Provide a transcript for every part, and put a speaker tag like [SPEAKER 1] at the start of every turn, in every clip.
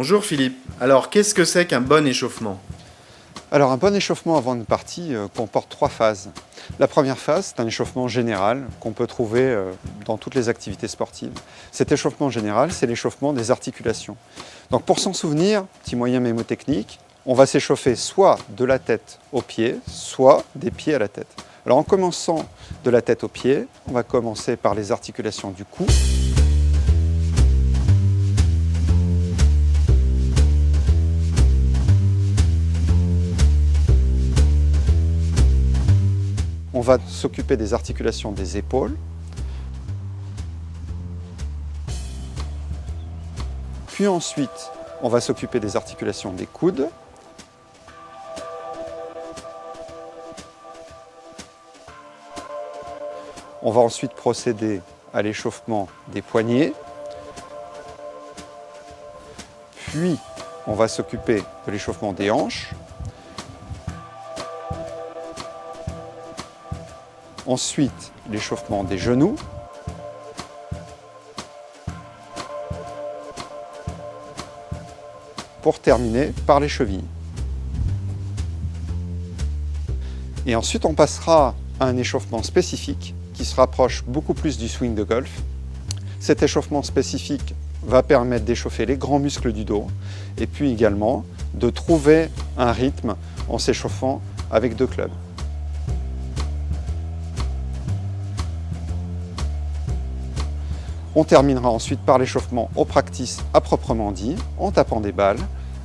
[SPEAKER 1] Bonjour Philippe. Alors, qu'est-ce que c'est qu'un bon échauffement?
[SPEAKER 2] Alors un bon échauffement avant une partie comporte 3 phases. La première phase, c'est un échauffement général qu'on peut trouver dans toutes les activités sportives. Cet échauffement général, c'est l'échauffement des articulations. Donc pour s'en souvenir, petit moyen mémotechnique, on va s'échauffer soit de la tête aux pieds, soit des pieds à la tête. Alors en commençant de la tête aux pieds, on va commencer par les articulations du cou. On va s'occuper des articulations des épaules. Puis ensuite, on va s'occuper des articulations des coudes. On va ensuite procéder à l'échauffement des poignets. Puis, on va s'occuper de l'échauffement des hanches. Ensuite, l'échauffement des genoux. Pour terminer par les chevilles. Et ensuite, on passera à un échauffement spécifique qui se rapproche beaucoup plus du swing de golf. Cet échauffement spécifique va permettre d'échauffer les grands muscles du dos et puis également de trouver un rythme en s'échauffant avec 2 clubs. On terminera ensuite par l'échauffement au practice à proprement dit, en tapant des balles,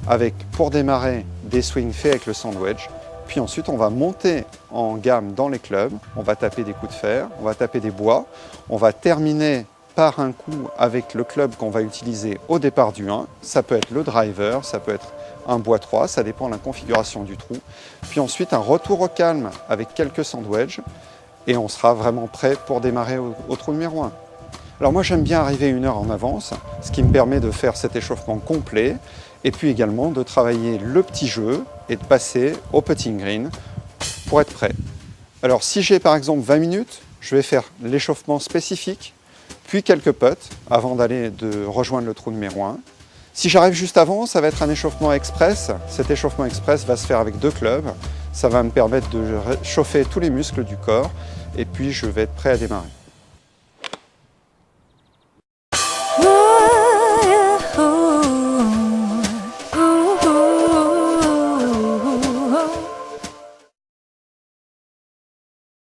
[SPEAKER 2] avec pour démarrer des swings faits avec le sandwich. Puis ensuite on va monter en gamme dans les clubs, on va taper des coups de fer, on va taper des bois, on va terminer par un coup avec le club qu'on va utiliser au départ du 1. Ça peut être le driver, ça peut être un bois 3, ça dépend de la configuration du trou. Puis ensuite un retour au calme avec quelques sandwichs et on sera vraiment prêt pour démarrer au trou numéro 1. Alors moi j'aime bien arriver 1 heure en avance, ce qui me permet de faire cet échauffement complet et puis également de travailler le petit jeu et de passer au putting green pour être prêt. Alors si j'ai par exemple 20 minutes, je vais faire l'échauffement spécifique, puis quelques putts avant de rejoindre le trou numéro 1. Si j'arrive juste avant, ça va être un échauffement express. Cet échauffement express va se faire avec 2 clubs. Ça va me permettre de chauffer tous les muscles du corps et puis je vais être prêt à démarrer.